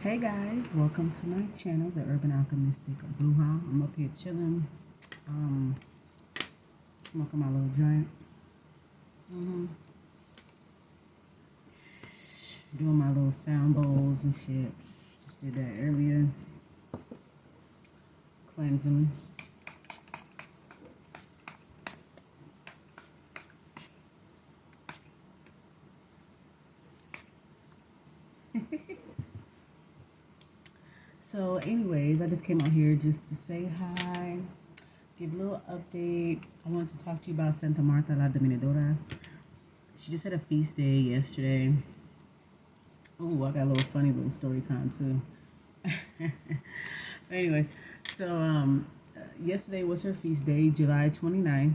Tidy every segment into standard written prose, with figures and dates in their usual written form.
Hey guys, welcome to my channel, The Urban Alchemistic Bruja. I'm up here chilling, um, smoking my little joint, doing my little sound bowls and shit. Just did that earlier, cleansing. So anyways, I just came out here just to say hi, give a little update. I wanted to talk to you about Santa Marta la Dominadora. She just had a feast day yesterday. Oh, I got a little funny little story time too. Anyways, so yesterday was her feast day, July 29th.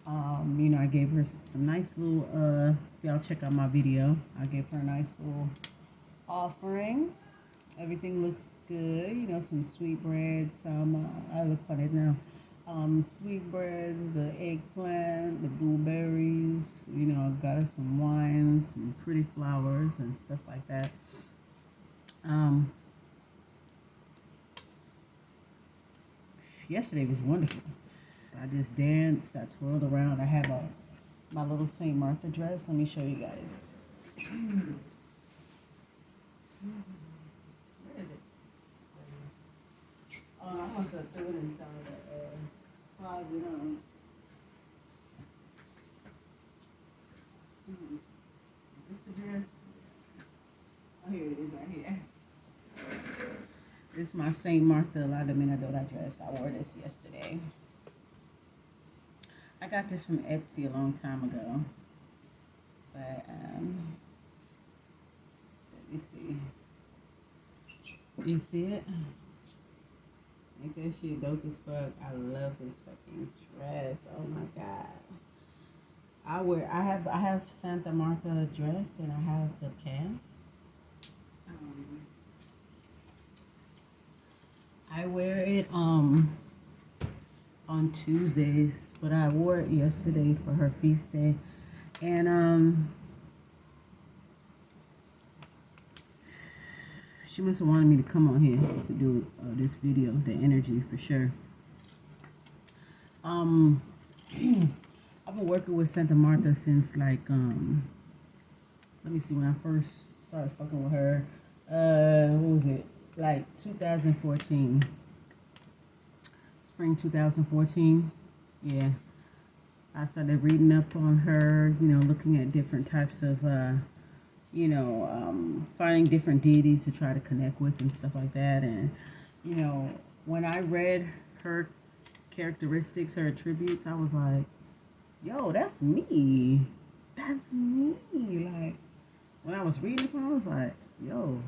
I gave her some nice little if y'all check out my video, I gave her a nice little offering. Everything looks good, some sweet bread, some I look funny now. Sweet breads, the eggplant, the blueberries, got her some wines, some pretty flowers and stuff like that. Yesterday was wonderful. I just danced, I twirled around. I have my little St. Martha dress. Let me show you guys. Where is it? Oh, I must have threw it inside the closet. Is this the dress? Oh, here it is right here. This is my St. Martha la Dominadora dress. I wore this yesterday. I got this from Etsy a long time ago. But, let me see. You see it? Ain't that shit dope as fuck? I love this fucking dress. Oh my god. I have Santa Marta dress and I have the pants. I wear it on Tuesdays, but I wore it yesterday for her feast day. And she must have wanted me to come on here to do this video, the energy for sure. I've been working with Santa Marta since let me see, when I first started fucking with her, what was it? Like 2014. Spring 2014. Yeah. I started reading up on her, looking at different types of finding different deities to try to connect with and stuff like that. And, when I read her characteristics, her attributes, I was like, yo, that's me. That's me. Like, when I was reading her, I was like, yo,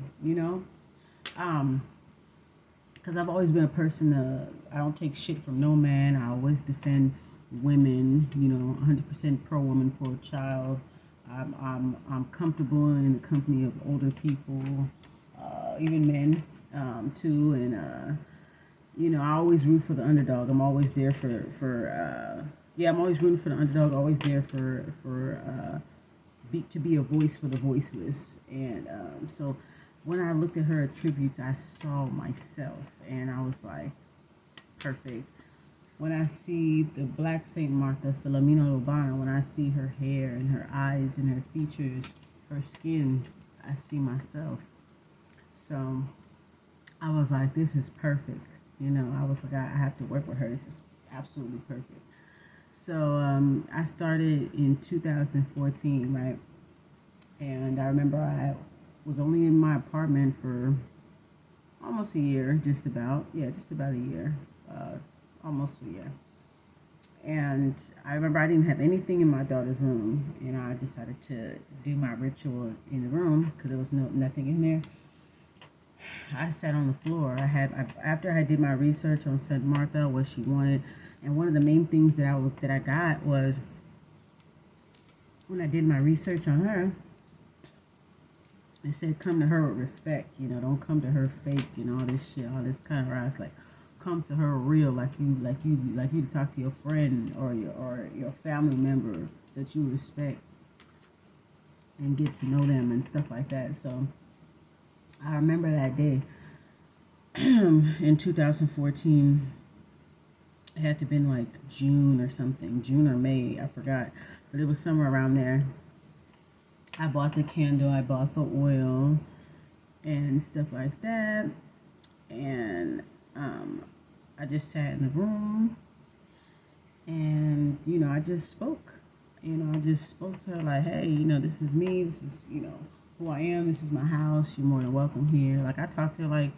because I've always been a person, I don't take shit from no man. I always defend women, 100% pro woman, pro child. I'm comfortable in the company of older people, even men, too. And I always root for the underdog. I'm always there I'm always rooting for the underdog. Always there to be a voice for the voiceless. And so when I looked at her attributes, I saw myself, and I was like, perfect. When I see the Black Saint Martha, Filomena Lubana, when I see her hair and her eyes and her features, her skin, I see myself. So I was like, this is perfect. I was like, I have to work with her. This is absolutely perfect. So I started in 2014, right? And I remember I was only in my apartment for almost a year, just about a year, almost a year. And I remember I didn't have anything in my daughter's room, and I decided to do my ritual in the room because there was nothing in there. I sat on the floor. After I did my research on Santa Marta, what she wanted, and one of the main things that I got was, when I did my research on her, it said come to her with respect, don't come to her fake and all this shit, all this kind of rise. Like, come to her real, like you to talk to your friend or your family member that you respect and get to know them and stuff like that. So I remember that day in 2014. It had to have been like June or something, June or May, I forgot, but it was somewhere around there. I bought the candle, I bought the oil, and stuff like that, and um, I just sat in the room, and I just spoke. I just spoke to her like, hey, this is me, this is who I am, this is my house, you're more than welcome here. Like I talked to her like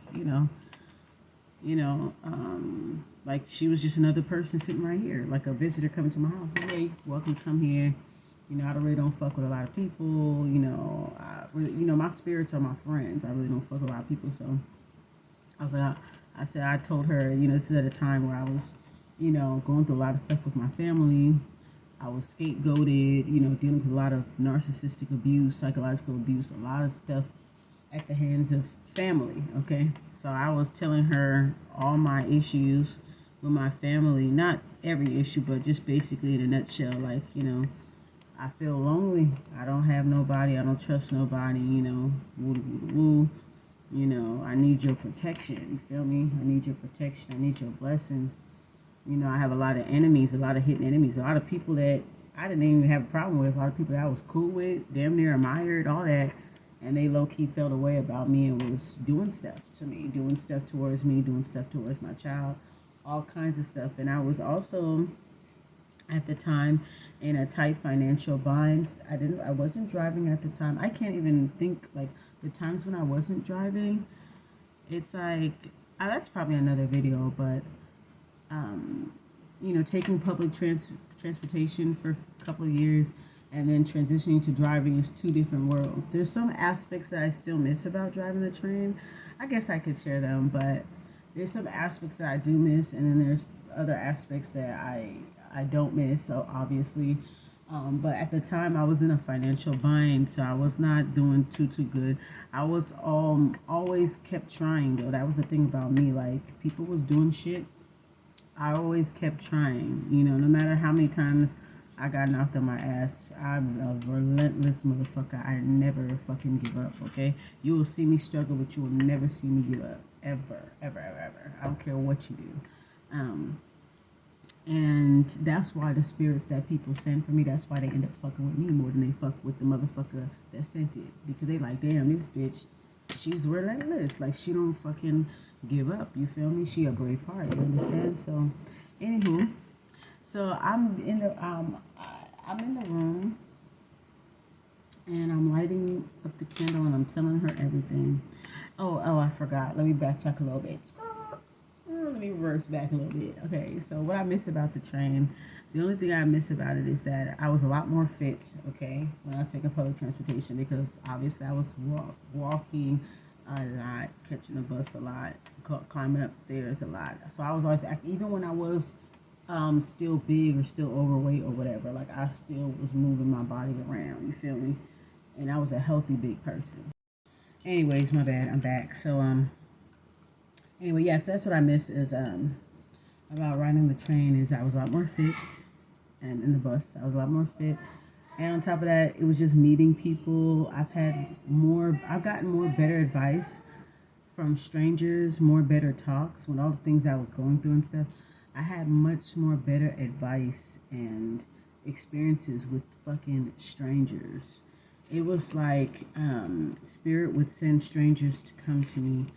like she was just another person sitting right here, like a visitor coming to my house. Hey, welcome to come here. I really don't fuck with a lot of people. My spirits are my friends. I really don't fuck with a lot of people. So I was like, I told her, this is at a time where I was, going through a lot of stuff with my family. I was scapegoated, dealing with a lot of narcissistic abuse, psychological abuse, a lot of stuff at the hands of family, okay? So I was telling her all my issues with my family, not every issue, but just basically in a nutshell, like, I feel lonely. I don't have nobody. I don't trust nobody, woo, woo, woo. I need your protection. You feel me? I need your protection. I need your blessings. I have a lot of enemies, a lot of hidden enemies, a lot of people that I didn't even have a problem with, a lot of people that I was cool with, damn near admired, all that. And they low-key felt away about me and was doing stuff to me, doing stuff towards me, doing stuff towards my child, all kinds of stuff. And I was also, at the time, in a tight financial bind. I wasn't driving at the time. I can't even think, like, the times when I wasn't driving. It's like, that's probably another video, but, taking public transportation for a couple of years and then transitioning to driving is two different worlds. There's some aspects that I still miss about driving the train. I guess I could share them, but there's some aspects that I do miss, and then there's other aspects that I don't miss, so obviously. But at the time, I was in a financial bind, so I was not doing too good. I was always kept trying, though. That was the thing about me. Like, people was doing shit. I always kept trying, no matter how many times I got knocked on my ass. I'm a relentless motherfucker. I never fucking give up, okay? You will see me struggle, but you will never see me give up. Ever, ever, ever, ever. I don't care what you do. And that's why the spirits that people send for me, that's why they end up fucking with me more than they fuck with the motherfucker that sent it. Because they like, damn, this bitch, she's relentless. Like, she don't fucking give up. You feel me? She a brave heart. You understand? So, anywho, so I'm in the room, and I'm lighting up the candle, and I'm telling her everything. Oh, I forgot. Let me backtrack a little bit. Let me reverse back a little bit. Okay, so what I miss about the train, the only thing I miss about it is that I was a lot more fit, okay, when I was taking public transportation, because obviously I was walking a lot, catching the bus a lot, climbing upstairs a lot. So I was always, even when I was still big or still overweight or whatever, like I still was moving my body around, you feel me? And I was a healthy big person. Anyways, my bad, I'm back. So anyway, yes, that's what I miss is about riding the train is I was a lot more fit, and in the bus I was a lot more fit, and on top of that, it was just meeting people. I've gotten more better advice from strangers, more better talks when all the things I was going through and stuff. I had much more better advice and experiences with fucking strangers. It was like spirit would send strangers to come to me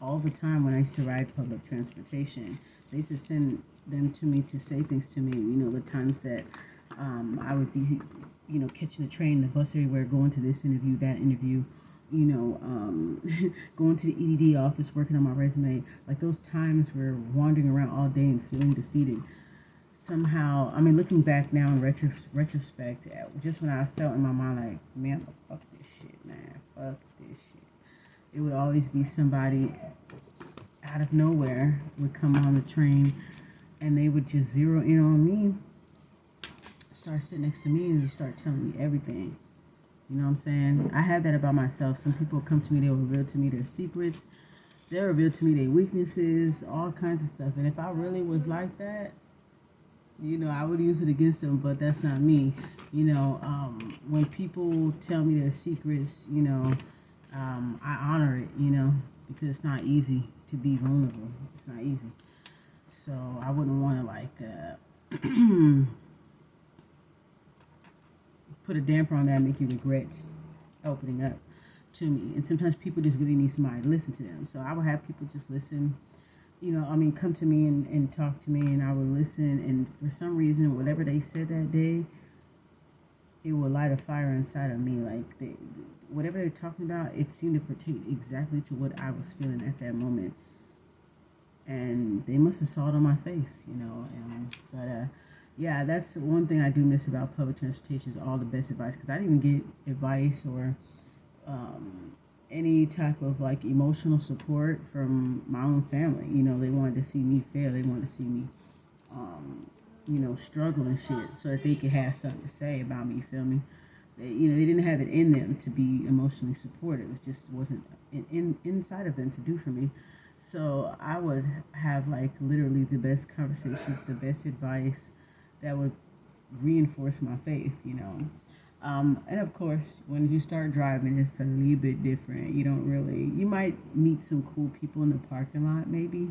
all the time when I used to ride public transportation. They used to send them to me to say things to me. The times that I would be, catching the train, the bus everywhere, going to this interview, that interview, going to the EDD office, working on my resume. Like those times where wandering around all day and feeling defeated. Somehow, looking back now in retrospect, just when I felt in my mind like, man, fuck this shit, man, fuck this shit. It would always be somebody out of nowhere would come on the train, and they would just zero in on me, start sitting next to me, and just start telling me everything. You know what I'm saying? I had that about myself. Some people come to me, they will reveal to me their secrets. They reveal to me their weaknesses, all kinds of stuff. And if I really was like that, I would use it against them, but that's not me. When people tell me their secrets, I honor it, you know, because it's not easy to be vulnerable. It's not easy. So I wouldn't want to like put a damper on that and make you regret opening up to me. And sometimes people just really need somebody to listen to them. So I would have people just listen, you know, I mean, come to me and talk to me, and I would listen. And for some reason, whatever they said that day, it would light a fire inside of me. Like, whatever they're talking about, it seemed to pertain exactly to what I was feeling at that moment. And they must have saw it on my face, you know. But yeah, that's one thing I do miss about public transportation is all the best advice, because I didn't even get advice or any type of like emotional support from my own family. You know, they wanted to see me fail. They wanted to see me, you know, struggle and shit, so that they could have something to say about me. You feel me? They, you know, they didn't have it in them to be emotionally supportive. It just wasn't inside of them to do for me. So I would have like literally the best conversations, the best advice that would reinforce my faith, you know. And of course, when you start driving, it's a little bit different. You don't really, you might meet some cool people in the parking lot, maybe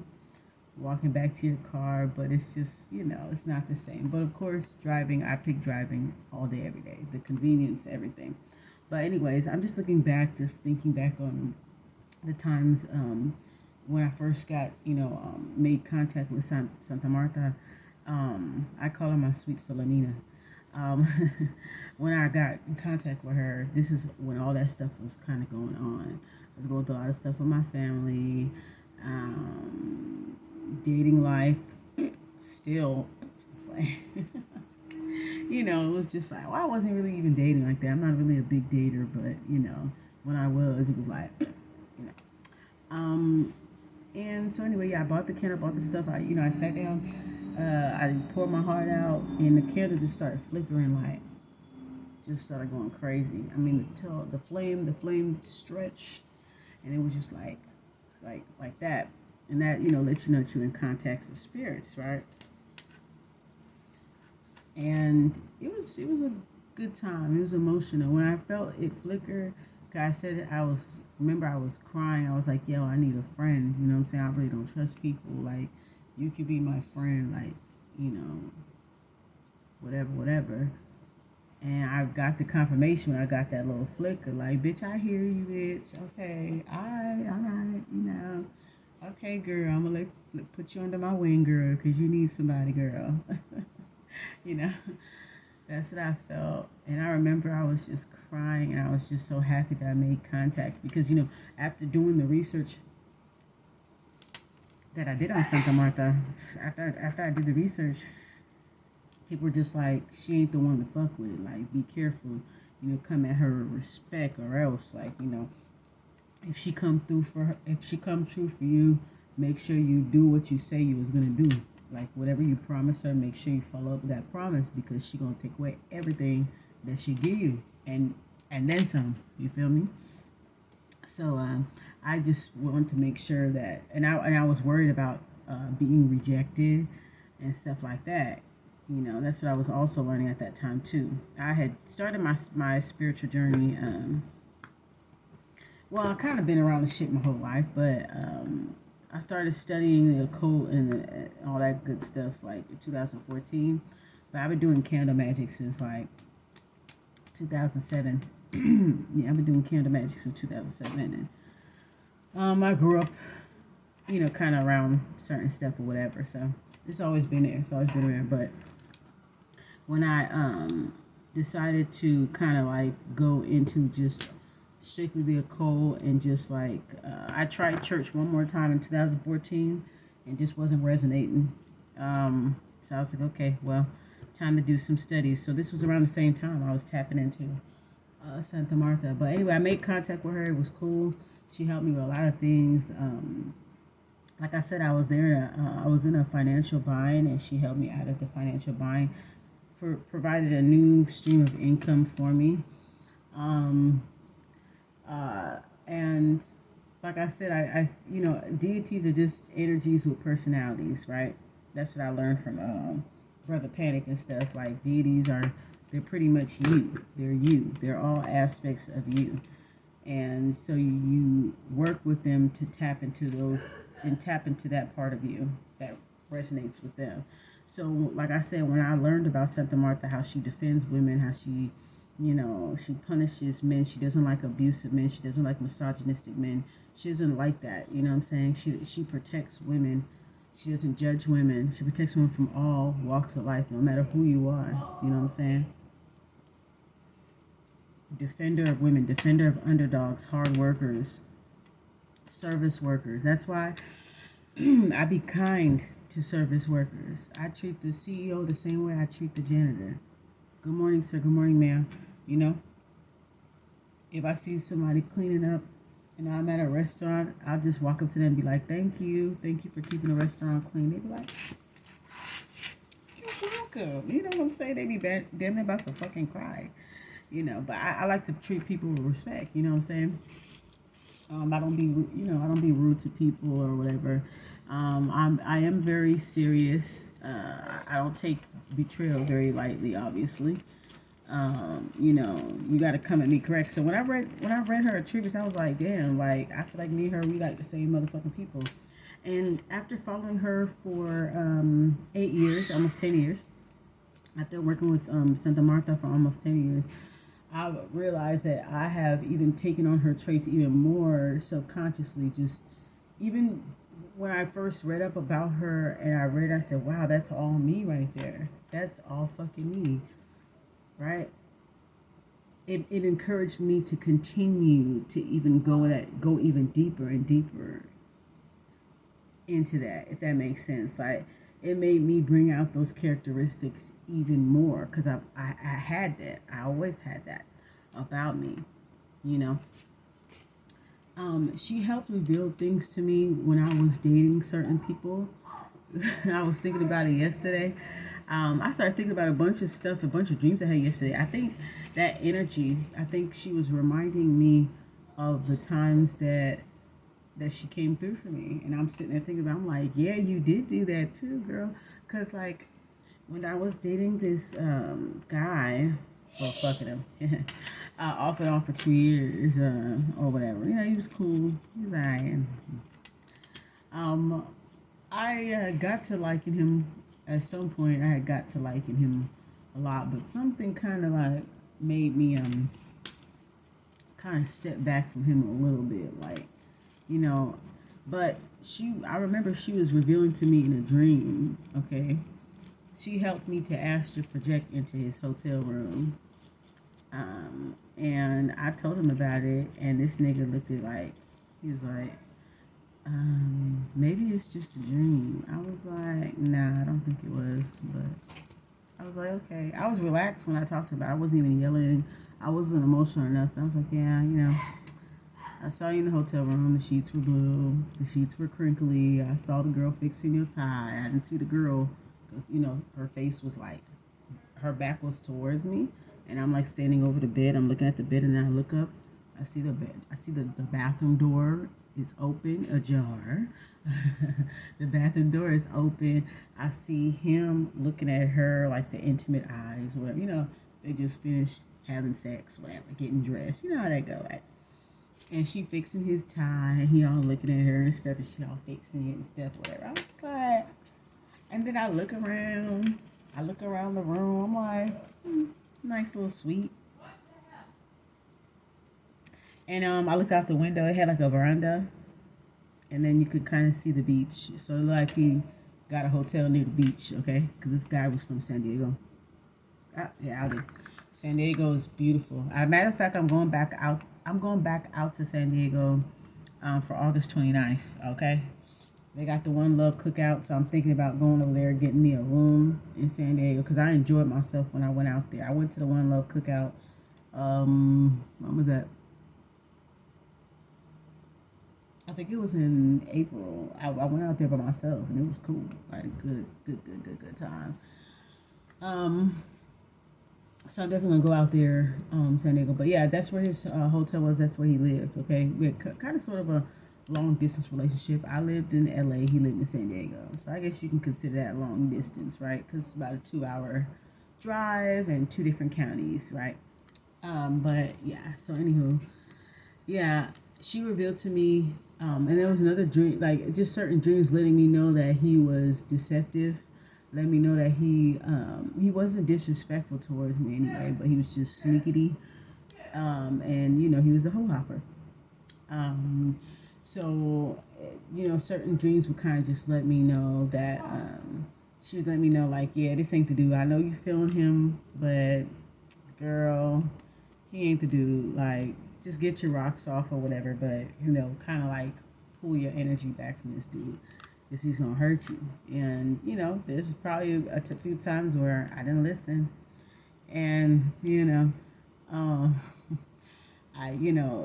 walking back to your car, but it's just, you know, it's not the same. But of course, driving, I pick driving all day, every day, the convenience, everything. But anyways, I'm just looking back, just thinking back on the times when I first got, you know, made contact with Santa Marta. I call her my sweet Filomena. Um, when I got in contact with her, this is when all that stuff was kind of going on. I was going through a lot of stuff with my family, dating life, still. You know, it was just like, well, I wasn't really even dating like that. I'm not really a big dater, but, you know, when I was, it was like, you know. And so anyway, yeah, I bought the candle, bought the stuff. I sat down, I poured my heart out, and the candle just started flickering, like, just started going crazy. I mean, the flame stretched, and it was just like that, and that, you know, let you know that you're in contact with spirits, right? And it was a good time. It was emotional when I felt it flicker. I said I was crying. I was like, yo, I need a friend. You know what I'm saying? I really don't trust people. Like, you could be my friend. Like, you know, whatever. And I got the confirmation when I got that little flicker. Like, bitch, I hear you, bitch. Okay, all right, you know. Okay, girl, I'm gonna put you under my wing, girl, because you need somebody, girl. You know. That's what I felt. And I remember I was just crying, and I was just so happy that I made contact, because, you know, after doing the research that I did on Santa Marta, after I did the research, people were just like, she ain't the one to fuck with. Like, be careful. You know, come at her with respect, or else, like, you know, if she come true for you, make sure you do what you say you was gonna do. Like, whatever you promise her, make sure you follow up with that promise, because she gonna take away everything that she give you, and then some. You feel me? So I just wanted to make sure that, and I was worried about being rejected and stuff like that. You know, that's what I was also learning at that time too. I had started my spiritual journey. Well, I've kind of been around the shit my whole life, but I started studying the occult and all that good stuff like in 2014. But I've been doing candle magic since like 2007. Yeah, I've been doing candle magic since 2007. And I grew up, you know, kind of around certain stuff or whatever. So it's always been there. It's always been around. But when I decided to kind of like go into just strictly the occult and just like I tried church one more time in 2014 and just wasn't resonating. So I was like, okay, well, time to do some studies. So this was around the same time I was tapping into Santa Marta. But anyway, I made contact with her. It was cool. She helped me with a lot of things. Like I said, I was there. I was in a financial bind, and she helped me out of the financial bind. Provided a new stream of income for me. And like I said, I you know, deities are just energies with personalities, right? That's what I learned from Brother Panic and stuff. Like, deities they're pretty much you. They're you. They're all aspects of you. And so you work with them to tap into those and tap into that part of you that resonates with them. So, like I said, when I learned about Santa Marta, how she defends women, how she, she punishes men. She doesn't like abusive men. She doesn't like misogynistic men. She doesn't like that. You know what I'm saying? She protects women. She doesn't judge women. She protects women from all walks of life, no matter who you are. You know what I'm saying? Defender of women, defender of underdogs, hard workers, service workers. That's why I be kind to service workers. I treat the CEO the same way I treat the janitor. Good morning, sir. Good morning, ma'am. You know, if I see somebody cleaning up and I'm at a restaurant, I'll just walk up to them and be like, thank you. Thank you for keeping the restaurant clean. They be like, you're welcome. You know what I'm saying? They be bad. Then they're about to fucking cry. But I like to treat people with respect. You know what I'm saying? I don't be, I don't be rude to people or whatever. I am very serious. I don't take betrayal very lightly, obviously. You got to come at me correct. So when I read her attributes, I was like, damn, like I feel like me and her, we like the same motherfucking people. And after following her for 8 years, almost 10 years, after working with Santa Marta for almost 10 years, I realized that I have even taken on her traits even more subconsciously. Just even when I first read up about her and I said, wow, that's all me right there. That's all fucking me, right? It encouraged me to continue to even go even deeper and deeper into that, if that makes sense. Like, it made me bring out those characteristics even more because I had that. I always had that about me, you know. She helped reveal things to me when I was dating certain people. I was thinking about it yesterday. I started thinking about a bunch of stuff, a bunch of dreams I had yesterday. I think that energy, I think she was reminding me of the times that she came through for me. And I'm sitting there thinking about, I'm like, yeah, you did do that too, girl. Because, like, when I was dating this guy, or fucking him, off and on for 2 years, or whatever. He was cool. He was alright. I got to liking him at some point. I had got to liking him a lot, but something kind of like made me kind of step back from him a little bit, like, but I remember she was revealing to me in a dream, okay? She helped me to astral project into his hotel room. And I told him about it, and this nigga looked at like, he was like, maybe it's just a dream. I was like, nah, I don't think it was, but I was like, okay. I was relaxed when I talked to him. I wasn't even yelling. I wasn't emotional or nothing. I was like, yeah, I saw you in the hotel room. The sheets were blue. The sheets were crinkly. I saw the girl fixing your tie. I didn't see the girl because, her face was like, her back was towards me. And I'm like standing over the bed. I'm looking at the bed and then I look up. I see the bed. I see the bathroom door is open, ajar. The bathroom door is open. I see him looking at her like the intimate eyes, whatever. They just finished having sex, whatever, getting dressed. You know how that go. Like, and she fixing his tie, and he all looking at her and stuff, and she all fixing it and stuff, whatever. I was just like, and then I look around the room. I'm like, nice little suite. And I looked out the window. It had like a veranda, and then you could kind of see the beach. So like he got a hotel near the beach, okay? Because this guy was from San Diego. Yeah, San Diego is beautiful. As a matter of fact, I'm going back out to San Diego for August 29th, okay? They got the One Love cookout, so I'm thinking about going over there, getting me a room in San Diego, because I enjoyed myself when I went out there. I went to the One Love cookout, when was that? I think it was in April. I went out there by myself, and it was cool. Like, good time. So I'm definitely gonna go out there, San Diego. But yeah, that's where his hotel was. That's where he lived. Okay, we had kind of sort of a long distance relationship. I lived in LA. He lived in San Diego. So I guess you can consider that long distance, right? Because it's about a 2-hour drive and 2 different counties, right? But yeah. So anywho, Yeah, she revealed to me, and there was another dream, like just certain dreams, letting me know that he was deceptive. Let me know that he wasn't disrespectful towards me anyway, but he was just sneaky. And he was a hoe hopper. Um, so certain dreams would kind of just let me know that she would let me know like, yeah, this ain't the dude. I know you feeling him, but girl, he ain't the dude. Like, just get your rocks off or whatever. But kind of like pull your energy back from this dude because he's gonna hurt you. And there's probably a few times where I didn't listen, and uh,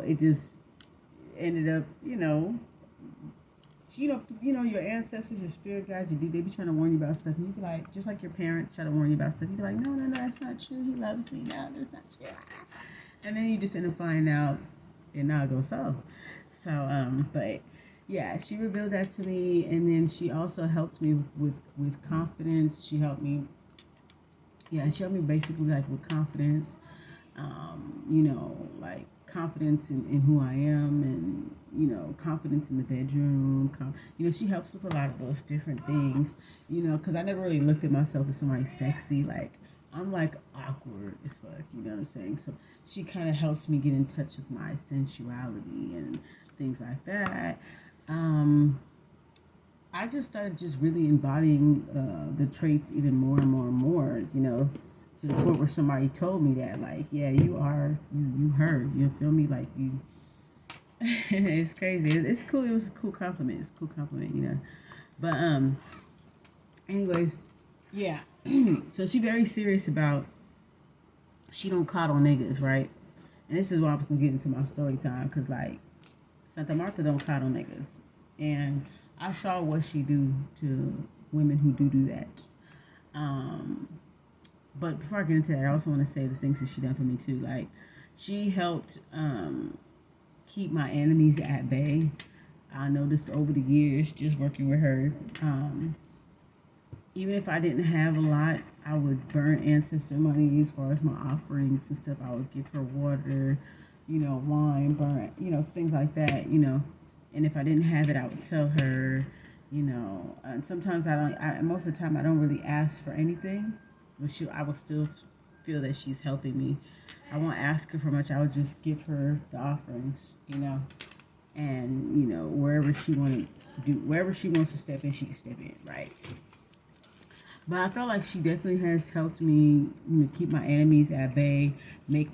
it just ended up, your ancestors, your spirit guides, they be trying to warn you about stuff, and you be like, just like your parents try to warn you about stuff, you be like, no, no, no, that's not true. He loves me. No, that's not true. And then you just end up finding out, and now it goes so. So, but yeah, she revealed that to me, and then she also helped me with confidence. She helped me basically like with confidence, like confidence in who I am, and confidence in the bedroom. She helps with a lot of those different things. Because I never really looked at myself as somebody sexy. Like, I'm like awkward as fuck. You know what I'm saying? So she kind of helps me get in touch with my sensuality and things like that. Um, I just started just really embodying the traits even more and more and more, to the point where somebody told me that, like, yeah, you are, you heard, you feel me? Like, you, it's crazy. It's cool. It was a cool compliment. It's a cool compliment. But, anyways, yeah. So she very serious about, she don't coddle niggas, right? And this is why I'm going to get into my story time, because, like, Santa Marta don't coddle niggas. And I saw what she do to women who do that. But before I get into that, I also want to say the things that she done for me too. Like, she helped keep my enemies at bay. I noticed over the years, just working with her, even if I didn't have a lot, I would burn ancestor money as far as my offerings and stuff. I would give her water, wine, burn, things like that, And if I didn't have it, I would tell her, And sometimes most of the time, I don't really ask for anything, but I will still feel that she's helping me. I won't ask her for much. I would just give her the offerings, and wherever she wants to step in, she can step in, right? But I felt like she definitely has helped me, keep my enemies at bay, make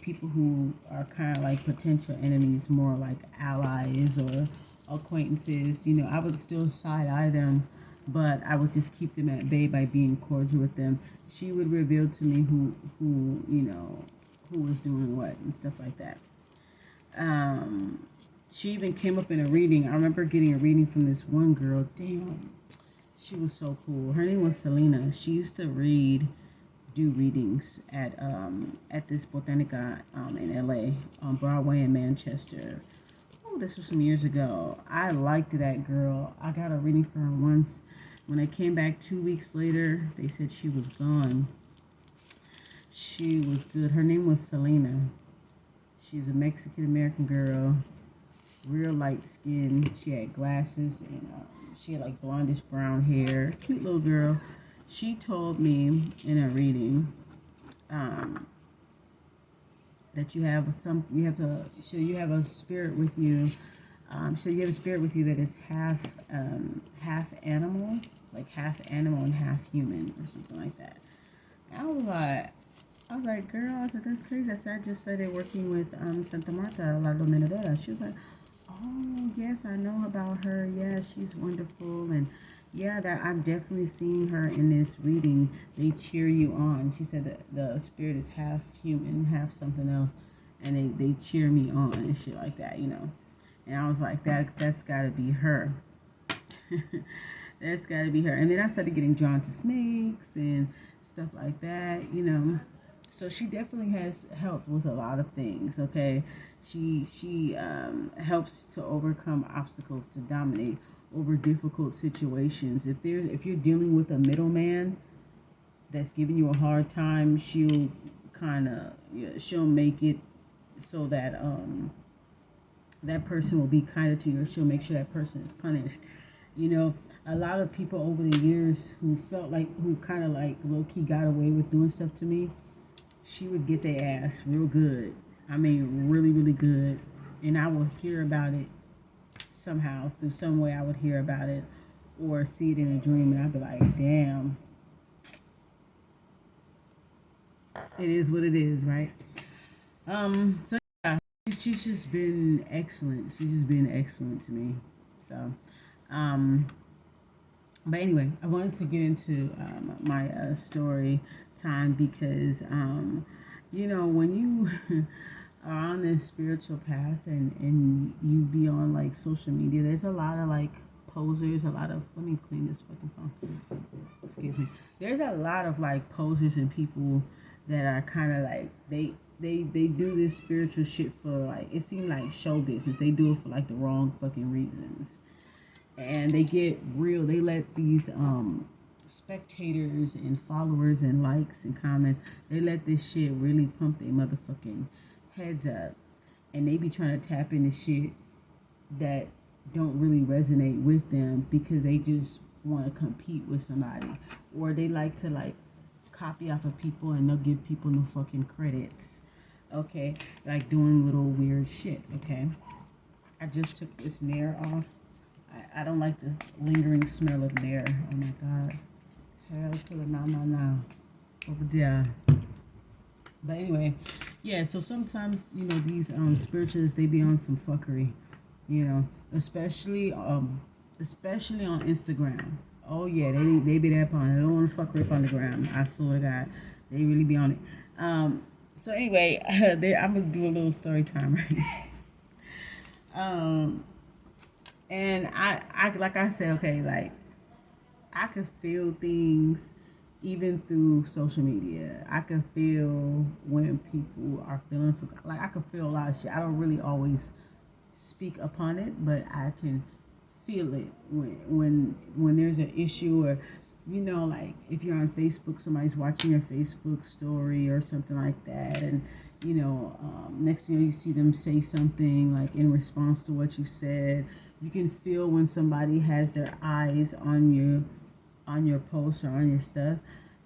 people who are kind of like potential enemies more like allies or acquaintances. I would still side eye them, but I would just keep them at bay by being cordial with them. She would reveal to me who was doing what and stuff like that. She even came up in a reading. I remember getting a reading from this one girl. Damn, she was so cool. Her name was Selena. She used to do readings at this Botanica in LA on Broadway in Manchester. Oh, this was some years ago. I liked that girl. I got a reading for her once. When I came back 2 weeks later, they said she was gone. She was good. Her name was Selena. She's a Mexican American girl, real light skin. She had glasses, and she had like blondish brown hair. Cute little girl. She told me in a reading that you have a spirit with you. So you have a spirit with you that is half animal, like half animal and half human, or something like that. I was like, girl, I said, that's crazy. I said, I just started working with Santa Marta, La Dominadora. She was like, oh, yes, I know about her. Yeah, she's wonderful. And yeah, that I've definitely seen her in this reading. They cheer you on. She said that the spirit is half human, half something else. And they cheer me on and shit like that, And I was like, that's got to be her. That's got to be her. And then I started getting drawn to snakes and stuff like that, So she definitely has helped with a lot of things, okay? She helps to overcome obstacles, to dominate over difficult situations. If you're dealing with a middleman that's giving you a hard time, she'll kind of she'll make it so that that person will be kinder to you, or she'll make sure that person is punished. You know, a lot of people over the years who felt like, who kind of like low key got away with doing stuff to me, she would get their ass real good. I mean, really, really good. And I will hear about it somehow, through some way I would hear about it or see it in a dream, and I'd be like, damn, it is what it is, right? So yeah, she's just been excellent. She's just been excellent to me. So, um, but anyway, I wanted to get into my story time because, when you are on this spiritual path and you be on like social media, there's a lot of like posers, a lot of, let me clean this fucking phone. Excuse me. There's a lot of like posers and people that are kind of like, they do this spiritual shit for like, it seems like show business. They do it for like the wrong fucking reasons. And they get real. They let these spectators and followers and likes and comments, they let this shit really pump their motherfucking heads up. And they be trying to tap into shit that don't really resonate with them because they just want to compete with somebody, or they like to like copy off of people and they'll give people no fucking credits. Okay, like doing little weird shit. Okay, I just took this nair off. I don't like the lingering smell of nair. Oh my god, hell to the no over there. But anyway, yeah, so sometimes, these spiritualists, they be on some fuckery, especially especially on Instagram. Oh yeah, they be that on. They don't want to fuck up on the ground. I swear to God, they really be on it. So anyway, I'm gonna do a little story time, right? And I like I said, okay, like I could feel things even through social media. I can feel when people are feeling some, like I can feel a lot of shit. I don't really always speak upon it, but I can feel it when there's an issue, or like if you're on Facebook, somebody's watching your Facebook story or something like that, and next thing you see them say something like in response to what you said. You can feel when somebody has their eyes on your post or on your stuff,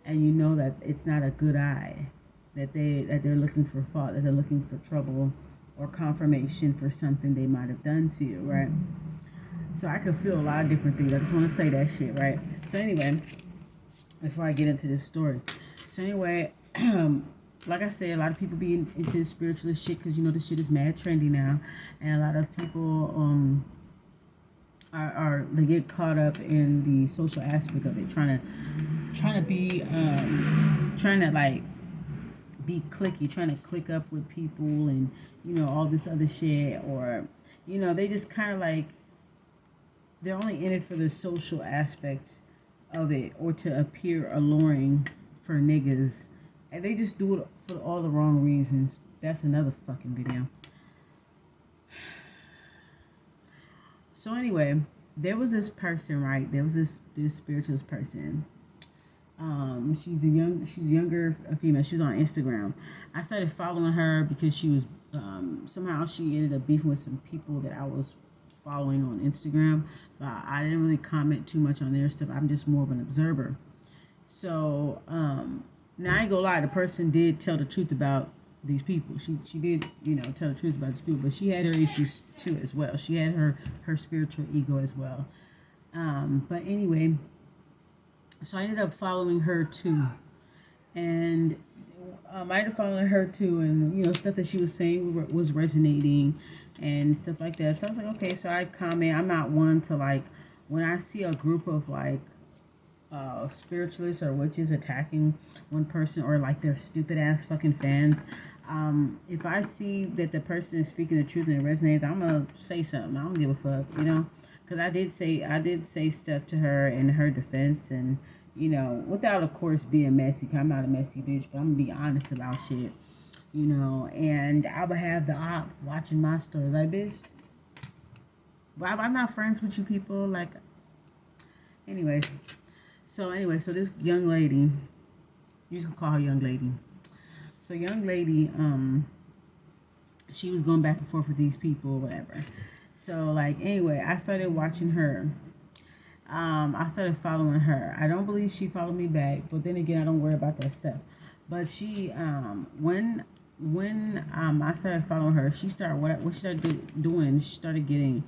and you know that it's not a good eye, that they're looking for fault, that they're looking for trouble or confirmation for something they might have done to you, right? So I can feel a lot of different things. I just want to say that shit, right? So anyway, before I get into this story, so anyway, like I said, a lot of people be into spiritualist shit because this shit is mad trendy now, and a lot of people are they get caught up in the social aspect of it, trying to be trying to like be clicky, trying to click up with people, and all this other shit, or they just kind of like, they're only in it for the social aspect of it, or to appear alluring for niggas, and they just do it for all the wrong reasons. That's another fucking video. So anyway, there was this person, right? There was this spiritualist person. She's younger, a female. She was on Instagram. I started following her because she was somehow she ended up beefing with some people that I was following on Instagram. But I didn't really comment too much on their stuff. I'm just more of an observer. So now I ain't gonna lie, the person did tell the truth about these people. She did, tell the truth about these people, but she had her issues too as well. She had her spiritual ego as well. But anyway, so I ended up following her too, and I ended up following her too, and stuff that she was saying was resonating and stuff like that. So I was like, okay, so I comment. I'm not one to like, when I see a group of like spiritualists or witches attacking one person, or like their stupid ass fucking fans, if I see that the person is speaking the truth and it resonates, I'm gonna say something. I don't give a fuck, because I did say stuff to her in her defense, and without of course being messy. 'Cause I'm not a messy bitch, but I'm gonna be honest about shit, and I would have the op watching my stories like, bitch, I'm not friends with you people, like, anyway. So this young lady, you can call her young lady. So young lady, she was going back and forth with these people, whatever. So like anyway, I started watching her. I started following her. I don't believe she followed me back, but then again, I don't worry about that stuff. But she, when I started following her, she started what she started doing. She started getting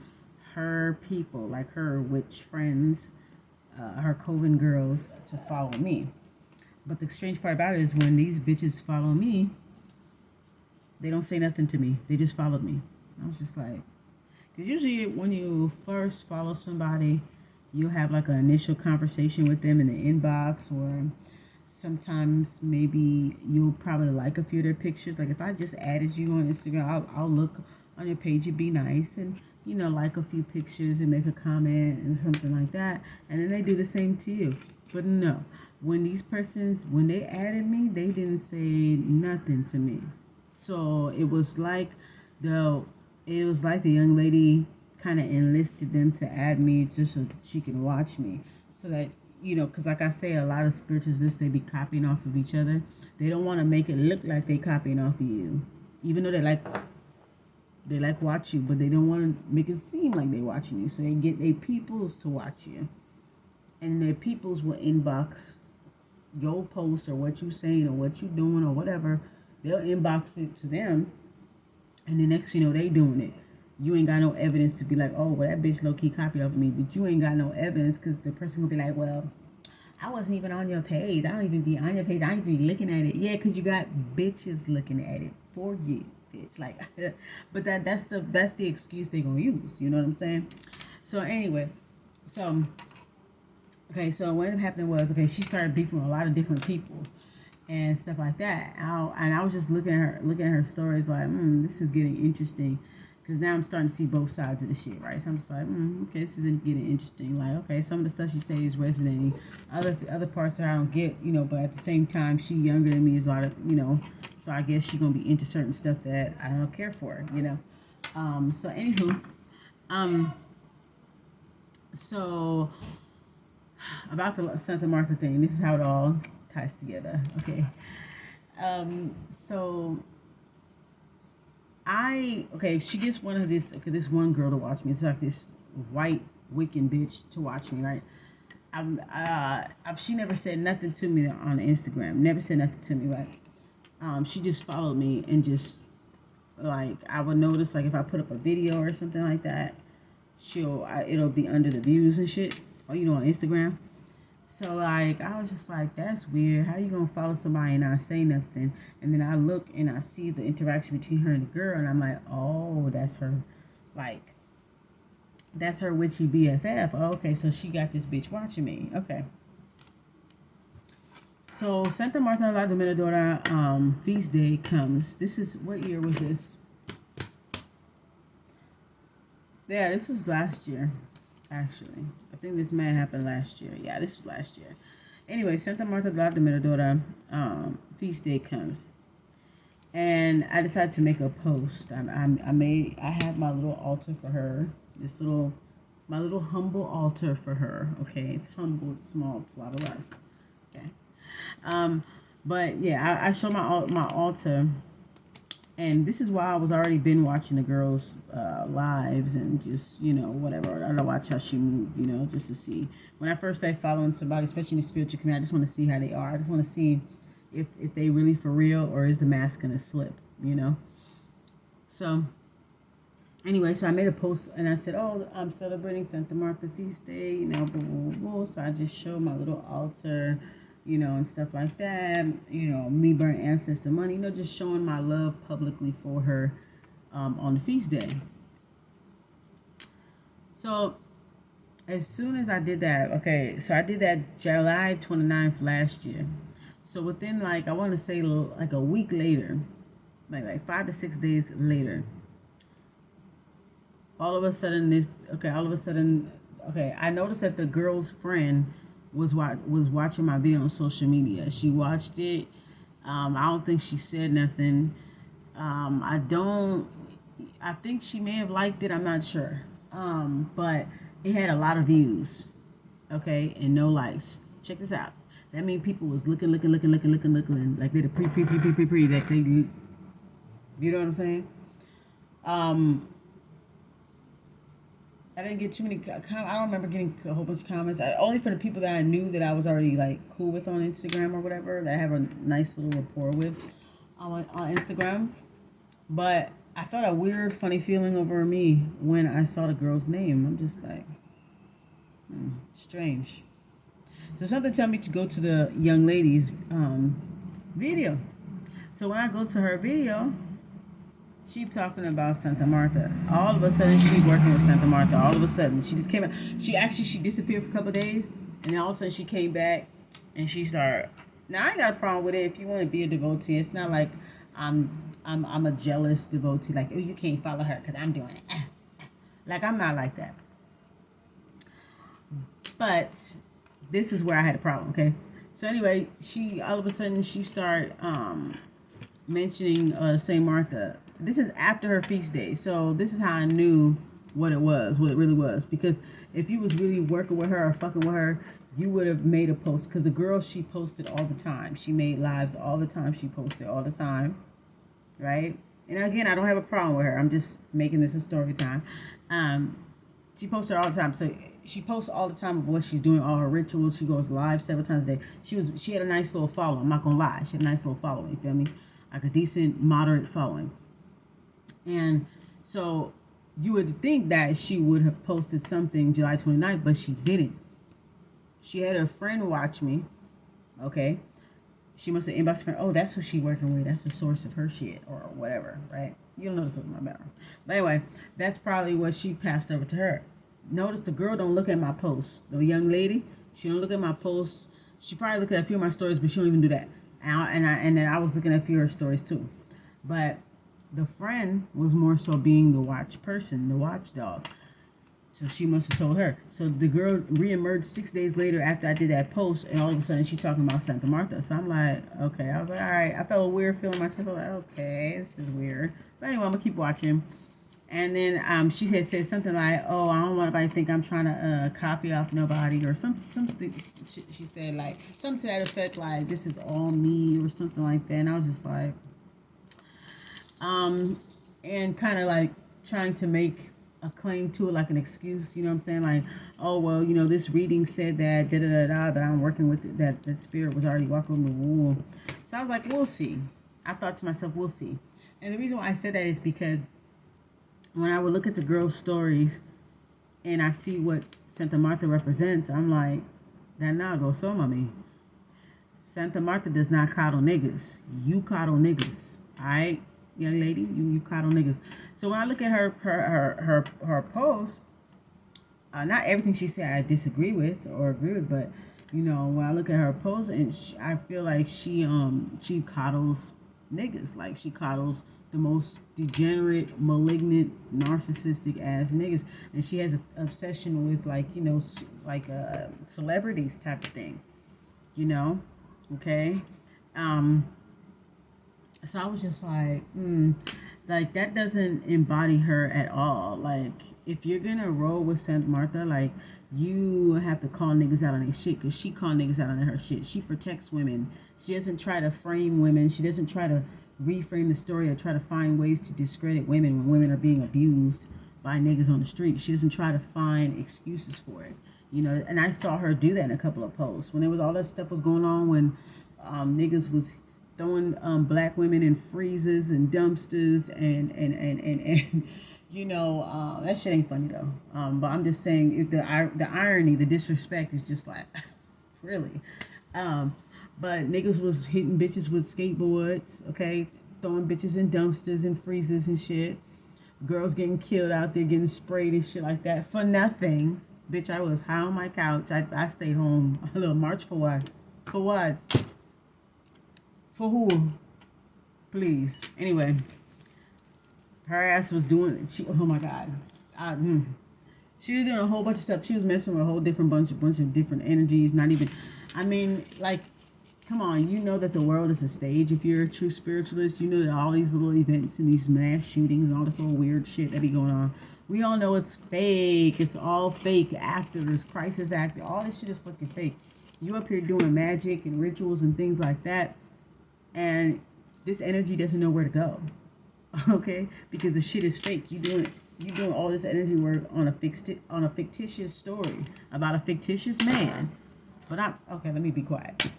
her people, like her witch friends, her coven girls, to follow me. But the strange part about it is when these bitches follow me, they don't say nothing to me. They just followed me. I was just like, because usually when you first follow somebody, you'll have like an initial conversation with them in the inbox, or sometimes maybe you'll probably like a few of their pictures. Like if I just added you on Instagram, I'll look on your page and be nice and, you know, like a few pictures and make a comment and something like that. And then they do the same to you. But no, when these persons, when they added me, they didn't say nothing to me. So it was like the young lady kind of enlisted them to add me just so she can watch me, so that, you know, because like I say, a lot of spiritualists, they be copying off of each other. They don't want to make it look like they copying off of you, even though they like watch you, but they don't want to make it seem like they watching you. So they get their peoples to watch you, and their peoples will inbox your post or what you saying or what you doing or whatever. They'll inbox it to them, and the next you know, they doing it. You ain't got no evidence to be like, oh, well, that bitch low-key copied off of me. But you ain't got no evidence because the person will be like, well, I wasn't even on your page. I don't even be on your page. I ain't even be looking at it. Yeah, because you got bitches looking at it for you, bitch. Like, but that's the excuse they gonna use. You know what I'm saying? So anyway, so what happened was, okay, she started beefing with a lot of different people and stuff like that. And I was just looking at her stories like, this is getting interesting. Because now I'm starting to see both sides of the shit, right? So I'm just like, okay, this is getting interesting. Like, okay, some of the stuff she says is resonating. Other parts that I don't get, you know, but at the same time, she younger than me is a lot of, you know, so I guess she's going to be into certain stuff that I don't care for, you know. So anywho, so about the Santa Marta thing, this is how it all ties together, okay. So she gets this one girl to watch me. It's like this white Wiccan bitch to watch me, right? She never said nothing to me on Instagram. Never said nothing to me, right? She just followed me and just like I would notice like if I put up a video or something like that, it'll be under the views and shit, or you know, on Instagram. So like I was just like, that's weird. How you gonna follow somebody and not say nothing? And then I look and I see the interaction between her and the girl, and I'm like, oh, that's her witchy BFF. Oh, okay, so she got this bitch watching me. Okay. So Santa Marta la Dominadora feast day comes. This is, what year was this? Yeah, this was last year, actually. I think this may have happened last year. Yeah, this was last year. Anyway, Santa Marta la Dominadora feast day comes. And I decided to make a post. I had my little altar for her. My little humble altar for her. Okay, it's humble, it's small, it's a lot of love. Okay. But yeah, I showed my altar, and this is why I was already been watching the girls' lives and just, you know, whatever. I watch how she moved, you know, just to see. When I first started following somebody, especially in the spiritual community, I just want to see how they are. I just want to see if they really for real, or is the mask gonna slip, you know. So anyway, so I made a post and I said, oh, I'm celebrating Santa Marta feast day, you know, blah, blah, blah, blah. So I just showed my little altar, you know, and stuff like that, you know, me burn ancestor money, you know, just showing my love publicly for her on the feast day. So as soon as I did that, okay, so I did that July 29th last year. So within, like, I want to say like a week later, like 5 to 6 days later, all of a sudden, I noticed that the girl's friend was watching my video on social media. She watched it. I don't think she said nothing. I think she may have liked it. I'm not sure. But it had a lot of views, okay, and no likes. Check this out. That means people was looking, like they're the pre, that they, you know what I'm saying? Um, I didn't get too many. I don't remember getting a whole bunch of comments. Only for the people that I knew that I was already like cool with on Instagram or whatever, that I have a nice little rapport with on Instagram. But I felt a weird, funny feeling over me when I saw the girl's name. I'm just like, strange. So something tell me to go to the young lady's video. So when I go to her video, she talking about Santa Marta. All of a sudden, she working with Santa Marta. All of a sudden, she just came out. She disappeared for a couple of days, and then all of a sudden she came back, and she started. Now I ain't got a problem with it. If you want to be a devotee, it's not like I'm a jealous devotee. Like, oh, you can't follow her because I'm doing it. Like, I'm not like that. But this is where I had a problem. Okay, so anyway, she all of a sudden she started mentioning Saint Martha. This is after her feast day, so this is how I knew what it really was. Because if you was really working with her or fucking with her, you would have made a post. Because the girl, she posted all the time. She made lives all the time. She posted all the time, right? And again, I don't have a problem with her. I'm just making this a story time. She posted all the time. So she posts all the time of what she's doing, all her rituals. She goes live several times a day. She had a nice little follow. I'm not gonna lie. She had a nice little following. You feel me? Like a decent, moderate following. And so you would think that she would have posted something July 29th, but she didn't. She had a friend watch me. Okay. She must have inboxed her. Oh, that's who she working with. That's the source of her shit or whatever, right? You don't know this was my background. But anyway, that's probably what she passed over to her. Notice the girl don't look at my posts. The young lady, she don't look at my posts. She probably look at a few of my stories, but she don't even do that. And then I was looking at a few of her stories too. But the friend was more so being the watch person, the watchdog. So she must have told her. So the girl reemerged 6 days later after I did that post, and all of a sudden she talking about Santa Marta. So I'm like, okay. I was like, all right. I felt a weird feeling in my chest. I was like, okay, this is weird. But anyway, I'm gonna keep watching. And then she had said something like, oh, I don't want anybody to think I'm trying to copy off nobody, or something. She said like something to that effect, like this is all me or something like that. And I was just like, and kind of like trying to make a claim to it, like an excuse, you know what I'm saying? Like, oh, well, you know, this reading said that, that I'm working with, that spirit was already walking the wall. So I was like, we'll see. I thought to myself, we'll see. And the reason why I said that is because when I would look at the girls' stories and I see what Santa Marta represents, I'm like, that now go so, mommy. Santa Marta does not coddle niggas. You coddle niggas. All right, young lady, you coddle niggas. So when I look at her post, not everything she said I disagree with or agree with, but you know, when I look at her post, and I feel like she coddles niggas. Like she coddles the most degenerate, malignant, narcissistic ass niggas, and she has an obsession with like, you know, like celebrities type of thing, you know. Okay. So I was just like that doesn't embody her at all. Like if you're gonna roll with Santa Marta, like you have to call niggas out on their shit, because she called niggas out on her shit. She protects women. She doesn't try to frame women. She doesn't try to reframe the story or try to find ways to discredit women when women are being abused by niggas on the street. She doesn't try to find excuses for it, you know. And I saw her do that in a couple of posts when there was all that stuff was going on, when niggas was throwing black women in freezers and dumpsters and you know, that shit ain't funny though. But I'm just saying, if the irony, the disrespect is just like really. But niggas was hitting bitches with skateboards, okay, throwing bitches in dumpsters and freezers and shit. Girls getting killed out there, getting sprayed and shit like that for nothing. Bitch, I was high on my couch. I stayed home. A little march for what? For what? For who? Please. Anyway, her ass was doing. Oh my god. She was doing a whole bunch of stuff. She was messing with a whole different bunch of different energies. Not even. I mean, like, come on. You know that the world is a stage. If you're a true spiritualist, you know that all these little events and these mass shootings and all this little weird shit that be going on. We all know it's fake. It's all fake. Actors, crisis actor. All this shit is fucking fake. You up here doing magic and rituals and things like that, and this energy doesn't know where to go. Okay, because the shit is fake. You doing all this energy work on a fictitious story about a fictitious man. But I'm okay. Let me be quiet.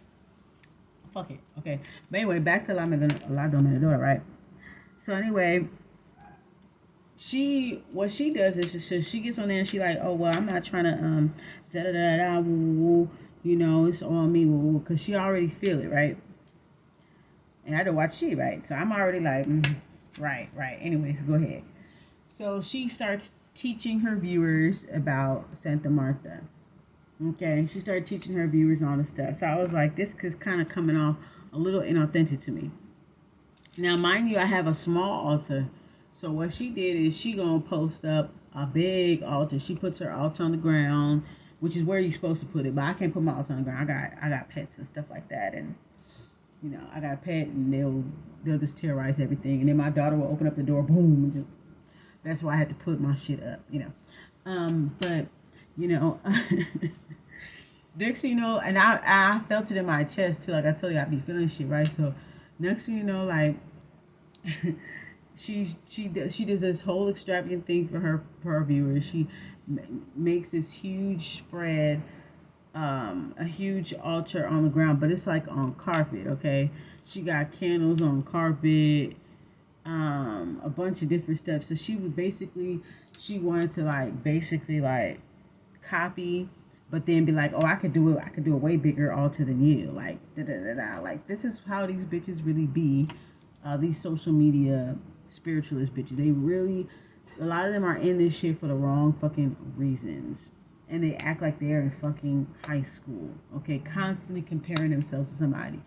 Fuck it. Okay. But anyway, back to La Dominadora, right? So anyway, what she does is she gets on there and she like, oh well, I'm not trying to da da da da woo, woo, you know, it's on me woo, because she already feel it, right? And I had to watch she, right? So I'm already like, right. Anyways, go ahead. So she starts teaching her viewers about Santa Marta. Okay, she started teaching her viewers all this stuff. So I was like, this is kind of coming off a little inauthentic to me. Now, mind you, I have a small altar. So what she did is she gonna post up a big altar. She puts her altar on the ground, which is where you're supposed to put it. But I can't put my altar on the ground. I got pets and stuff like that, and you know, I got a pet, and they'll just terrorize everything. And then my daughter will open up the door, boom, and just that's why I had to put my shit up, you know. But you know, next thing you know, and I felt it in my chest too. Like I tell you, I be feeling shit, right? So next thing you know, like she does this whole extravagant thing for her viewers. She makes this huge spread, a huge altar on the ground, but it's like on carpet. Okay, she got candles on carpet, a bunch of different stuff. So she wanted to like copy, but then be like, oh, I could do a way bigger altar than you, like da da da da. Like this is how these bitches really be, these social media spiritualist bitches. They really, a lot of them are in this shit for the wrong fucking reasons. And they act like they're in fucking high school. Okay, constantly comparing themselves to somebody.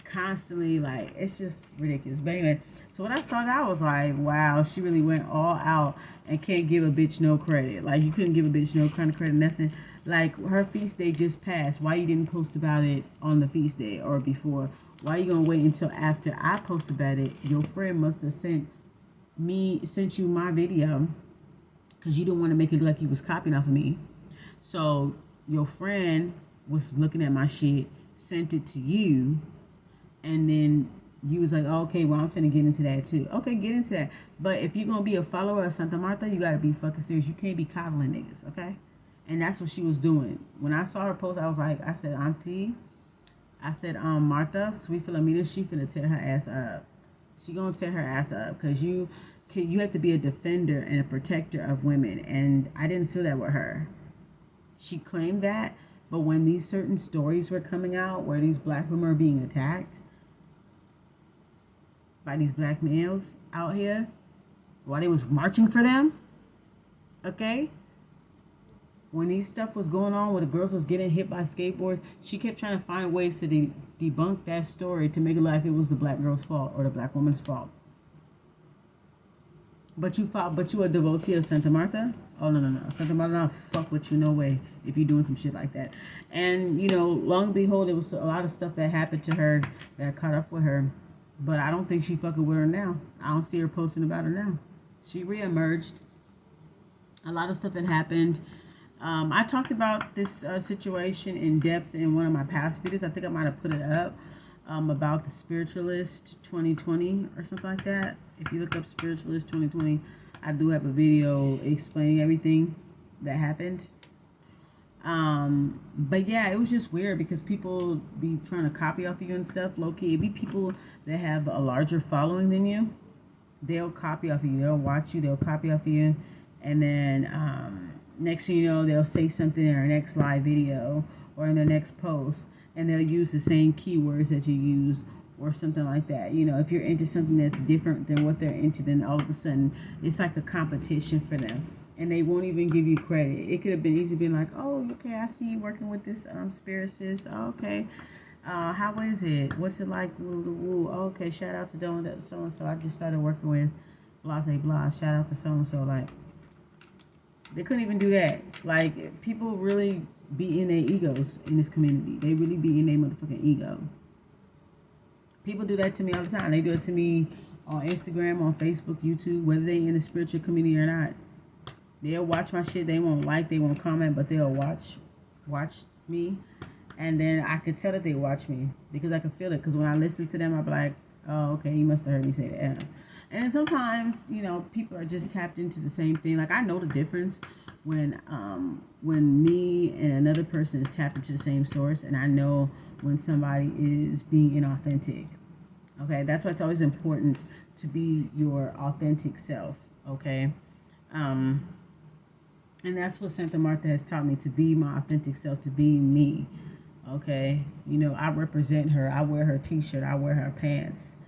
Constantly, like, it's just ridiculous. But anyway, so when I saw that, I was like, wow, she really went all out and can't give a bitch no credit. Like, you couldn't give a bitch no kind of credit, nothing. Like, her feast day just passed. Why you didn't post about it on the feast day or before? Why you gonna wait until after I post about it? Your friend must have sent you my video because you didn't want to make it look like you was copying off of me. So your friend was looking at my shit, sent it to you, and then you was like, oh, okay, well, I'm finna get into that too. Okay, get into that. But if you're gonna be a follower of Santa Marta, you gotta be fucking serious. You can't be coddling niggas, okay? And that's what she was doing. When I saw her post, I said, Auntie, Marta, sweet Filomena, she finna tear her ass up. She gonna tear her ass up because you have to be a defender and a protector of women. And I didn't feel that with her. She claimed that, but when these certain stories were coming out where these black women are being attacked by these black males out here while they was marching for them, okay? When these stuff was going on where the girls was getting hit by skateboards, she kept trying to find ways to debunk that story to make it like it was the black girl's fault or the black woman's fault. But you a devotee of Santa Marta? Oh no. Santa Marta not fuck with you, no way, if you're doing some shit like that. And you know, long and behold, there was a lot of stuff that happened to her that caught up with her. But I don't think she fucking with her now. I don't see her posting about her now. She reemerged. A lot of stuff that happened. I talked about this situation in depth in one of my past videos. I think I might have put it up about the Spiritualist 2020 or something like that. If you look up Spiritualist 2020, I do have a video explaining everything that happened. But yeah, it was just weird because people be trying to copy off of you and stuff. Low key, it be people that have a larger following than you. They'll copy off of you. They'll watch you. They'll copy off of you, and then next thing you know, they'll say something in their next live video or in their next post, and they'll use the same keywords that you use or something like that. You know, if you're into something that's different than what they're into, then all of a sudden it's like a competition for them, and they won't even give you credit. It could have been easy being like, oh, okay, I see you working with this spiricist. Oh, okay. How is it? What's it like? Woo. Oh, okay, shout out to so-and-so. I just started working with blah, say blah. Shout out to so-and-so. Like, they couldn't even do that. Like, people really be in their egos in this community. They really be in their motherfucking ego. People do that to me all the time. They do it to me on Instagram, on Facebook, YouTube, whether they in the spiritual community or not. They'll watch my shit. They won't like, they won't comment, but they'll watch me. And then I could tell that they watch me because I could feel it. Because when I listen to them, I'll be like, oh, okay, you must have heard me say that. And sometimes, you know, people are just tapped into the same thing. Like I know the difference when me and another person is tapped into the same source, and I know when somebody is being inauthentic. Okay, that's why it's always important to be your authentic self. Okay, um, and that's what Santa Marta has taught me, to be my authentic self, to be me. Okay, you know, I represent her. I wear her T-shirt. I wear her pants.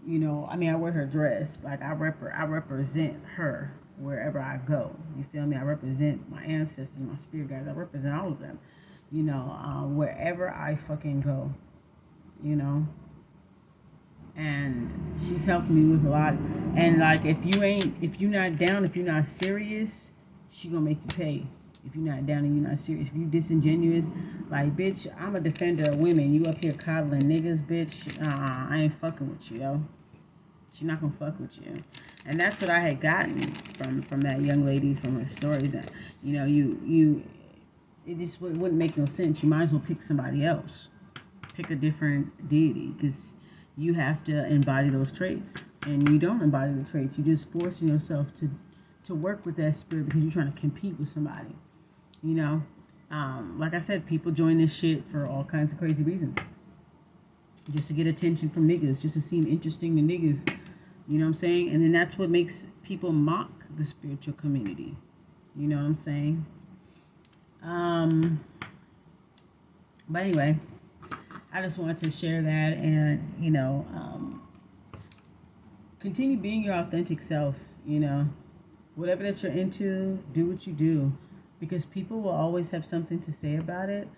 You know, I mean, I wear her dress. Like I represent her wherever I go. You feel me? I represent my ancestors, my spirit guides. I represent all of them. You know, wherever I fucking go. You know, and she's helped me with a lot. And like, if you're not down, if you're not serious, she gonna make you pay. If you're not down and you're not serious, if you disingenuous, like, bitch, I'm a defender of women. You up here coddling niggas, bitch. I ain't fucking with you, yo. She's not gonna fuck with you. And that's what I had gotten from that young lady, from her stories. That, you know, it just wouldn't make no sense. You might as well pick somebody else. Pick a different deity, because you have to embody those traits, and you don't embody the traits. You're just forcing yourself to work with that spirit because you're trying to compete with somebody. You know, like I said, people join this shit for all kinds of crazy reasons, just to get attention from niggas, just to seem interesting to niggas. You know what I'm saying? And then that's what makes people mock the spiritual community. You know what I'm saying? But anyway, I just wanted to share that, and, you know, continue being your authentic self. You know, whatever that you're into, do what you do, because people will always have something to say about it.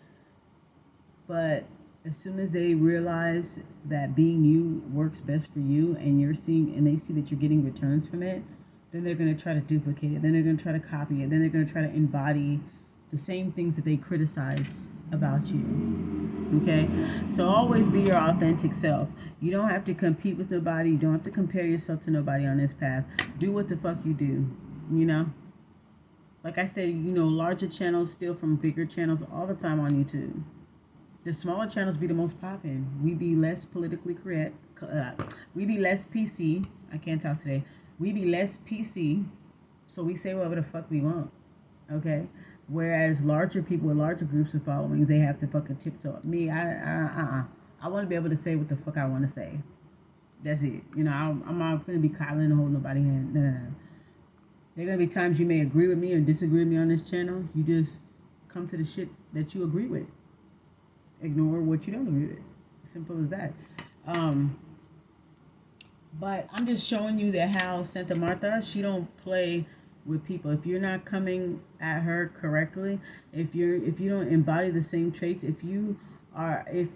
But as soon as they realize that being you works best for you, and they see that you're getting returns from it, then they're going to try to duplicate it. Then they're going to try to copy it. Then they're going to try to embody the same things that they criticize about you. Okay? So always be your authentic self. You don't have to compete with nobody. You don't have to compare yourself to nobody on this path. Do what the fuck you do. You know? Like I said, you know, larger channels steal from bigger channels all the time on YouTube. The smaller channels be the most popping. We be less politically correct. We be less PC. I can't talk today. We be less PC. So we say whatever the fuck we want. Okay? Whereas larger people with larger groups of followings, they have to fucking tiptoe. Me, I want to be able to say what the fuck I want to say. That's it. You know, I'm not going to be coddling and hold nobody's hand. No. There are going to be times you may agree with me or disagree with me on this channel. You just come to the shit that you agree with. Ignore what you don't agree with. Simple as that. But I'm just showing you that how Santa Marta, she don't play with people. If you're not coming at her correctly, if you don't embody the same traits, if you are a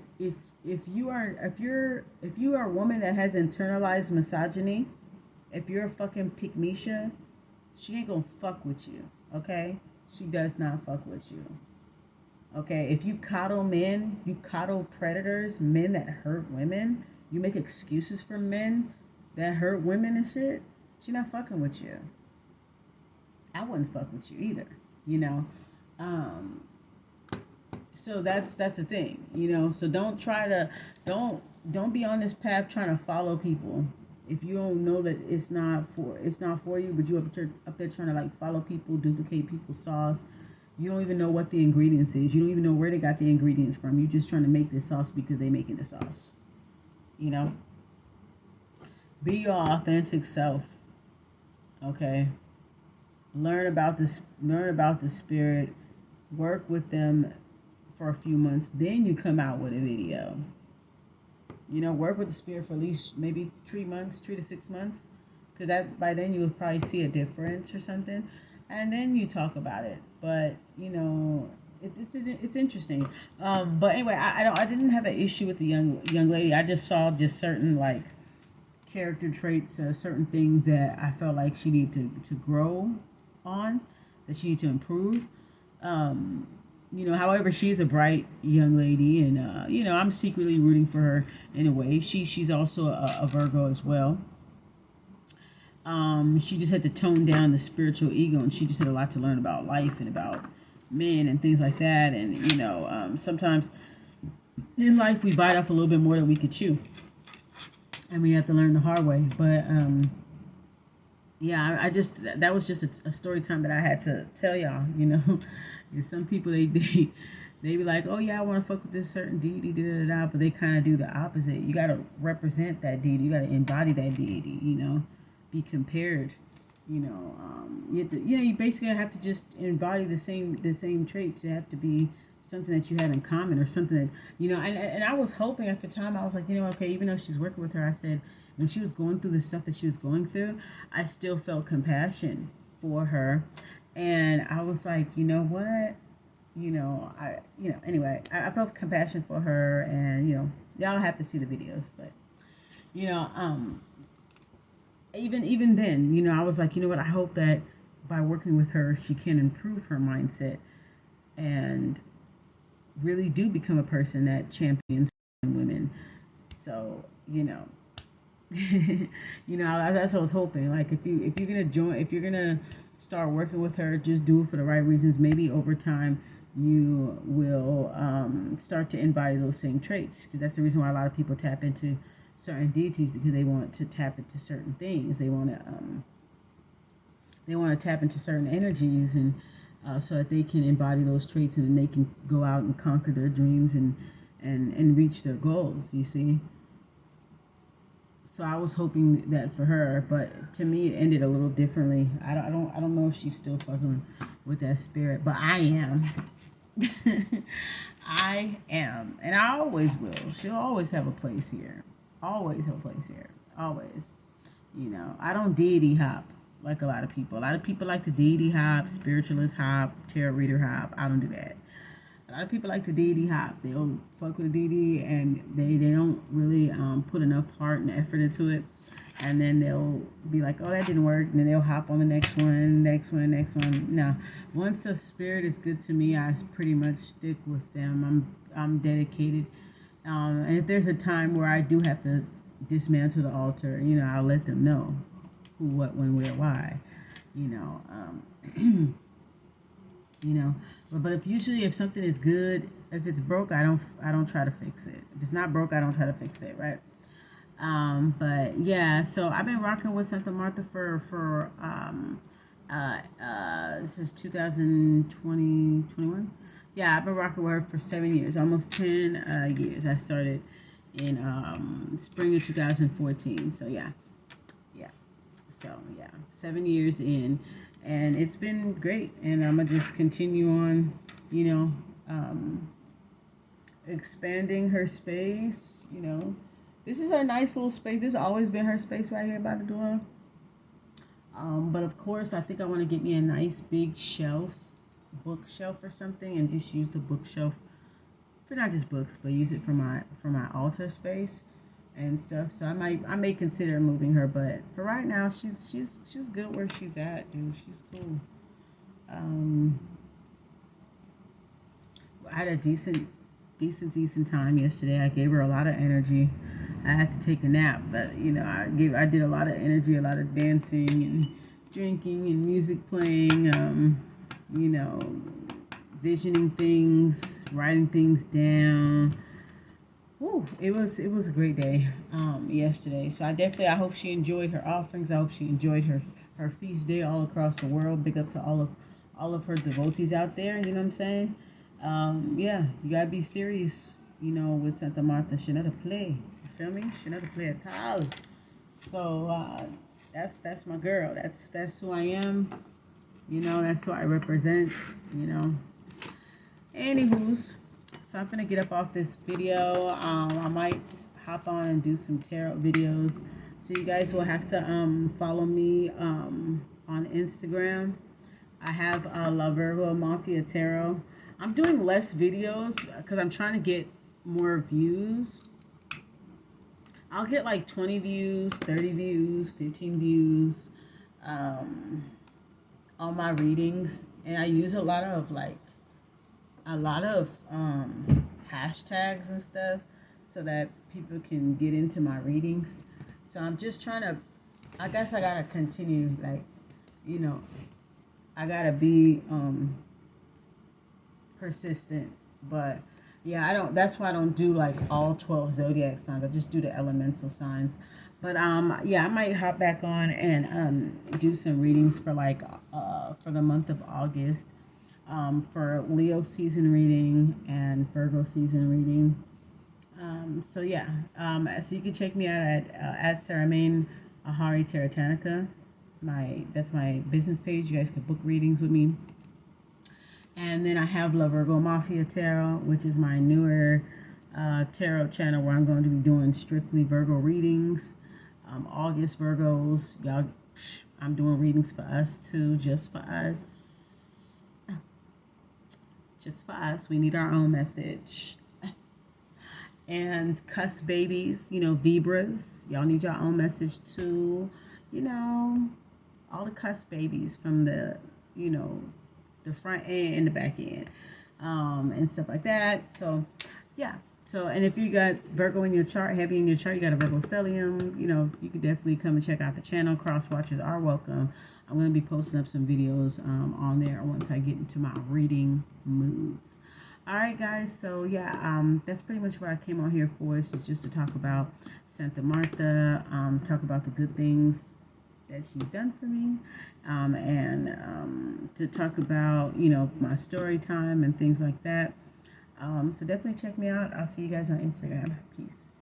woman that has internalized misogyny, if you're a fucking pick-misha, she ain't gonna fuck with you. Okay? She does not fuck with you. Okay, if you coddle men, you coddle predators, men that hurt women, you make excuses for men that hurt women and shit, she not fucking with you. I wouldn't fuck with you either, you know. So that's the thing, you know. So don't be on this path trying to follow people. If you don't know that it's not for you, but you up there trying to like follow people, duplicate people's sauce. You don't even know what the ingredients is. You don't even know where they got the ingredients from. You're just trying to make this sauce because they're making the sauce. You know? Be your authentic self. Okay? Learn about the spirit. Work with them for a few months. Then you come out with a video. You know, work with the spirit for at least maybe 3 to 6 months. Because by then you will probably see a difference or something. And then you talk about it. But, you know, it's interesting. But anyway, I didn't have an issue with the young lady. I just saw just certain, like, character traits, certain things that I felt like she needed to grow on, that she needed to improve. You know, however, she's a bright young lady, and, you know, I'm secretly rooting for her in a way. She's also a Virgo as well. She just had to tone down the spiritual ego, and she just had a lot to learn about life and about men and things like that. And, you know, sometimes in life we bite off a little bit more than we could chew. I mean, you have to learn the hard way. But yeah, I just that was just a story time that I had to tell y'all. You know, and some people they be like, oh yeah, I want to fuck with this certain deity, da da da, but they kind of do the opposite. You gotta represent that deity. You gotta embody that deity. You know, be compared. You know, you have to, you know, you basically have to just embody the same traits. It have to be something that you have in common or something that, you know, and I was hoping at the time, I was like, you know, okay, even though she's working with her, I said, when she was going through the stuff that she was going through, I still felt compassion for her. And I was like, you know what? Anyway, I felt compassion for her, and, y'all have to see the videos, but, you know, even then, I was like, you know what? I hope that by working with her, she can improve her mindset and really do become a person that champions women. So, that's what I was hoping. Like, if you're gonna start working with her, just do it for the right reasons. Maybe over time, you will start to embody those same traits, because that's the reason why a lot of people tap into certain deities, because they want to tap into certain things. They want to tap into certain energies, and so that they can embody those traits, and then they can go out and conquer their dreams and reach their goals. You see. So I was hoping that for her, but to me it ended a little differently. I don't know if she's still fucking with that spirit, but I am. I am, and I always will. She'll always have a place here. Always have a place here. Always. I don't deity hop like a lot of people. A lot of people like to deity hop, spiritualist hop, tarot reader hop. I don't do that. A lot of people like to deity hop. They'll fuck with a deity, and they don't really put enough heart and effort into it. And then they'll be like, oh, that didn't work. And then they'll hop on the next one, next one, next one. Now, once a spirit is good to me, I pretty much stick with them. I'm dedicated. And if there's a time where I do have to dismantle the altar, I'll let them know who, what, when, where, why. You know, you know. But if something is good, if it's broke, I don't try to fix it. If it's not broke, I don't try to fix it, right? But yeah, so I've been rocking with Santa Marta for this is 2020 21. Yeah, I've been rocking with her for 7 years, almost 10 years. I started in spring of 2014. So yeah. So yeah, 7 years in, and it's been great. And I'm gonna just continue on, expanding her space. This is her nice little space. This has always been her space right here by the door. But of course, I think I want to get me a nice big bookshelf or something, and just use the bookshelf for not just books, but use it for my altar space and stuff. So I may consider moving her, but for right now, she's good where she's at, dude. She's cool. I had a decent time yesterday. I gave her a lot of energy. I had to take a nap, but I did a lot of energy, a lot of dancing and drinking and music playing. Visioning things, writing things down. Woo, it was a great day yesterday. So I hope she enjoyed her offerings. I hope she enjoyed her feast day all across the world. Big up to all of her devotees out there. You know what I'm saying? Yeah, you gotta be serious. With Santa Marta, she not a play. You feel me? She not a play at all. So that's my girl. That's who I am. That's who I represent. Anywho's, so I'm gonna get up off this video. I might hop on and do some tarot videos. So you guys will have to follow me on Instagram. I have Lover Mafia Tarot. I'm doing less videos because I'm trying to get more views. I'll get like 20 views, 30 views, 15 views on my readings, and I use a lot of hashtags and stuff so that people can get into my readings. So I'm just trying to, I guess I gotta continue, I gotta be persistent, but Yeah, I don't. That's why I don't do like all 12 zodiac signs. I just do the elemental signs. But yeah, I might hop back on and do some readings for like for the month of August, for Leo season reading and Virgo season reading. So yeah, so you can check me out at Saramaine Ahari Terratanica. That's my business page. You guys can book readings with me. And then I have La Virgo Mafia Tarot, which is my newer tarot channel where I'm going to be doing strictly Virgo readings. August Virgos, y'all, I'm doing readings for us too, just for us. Just for us. We need our own message. And cuss babies, Vibras, y'all need your own message too. You know, all the cuss babies from the front end and the back end, and stuff like that. So, yeah. So, and if you got Virgo in your chart, heavy in your chart, you got a Virgo stellium, you can definitely come and check out the channel. Cross watchers are welcome. I'm going to be posting up some videos on there once I get into my reading moods. All right, guys. So, yeah, that's pretty much what I came on here for. Is just to talk about Santa Marta, talk about the good things that she's done for me, and to talk about, my story time and things like that. So definitely check me out. I'll see you guys on Instagram. Peace.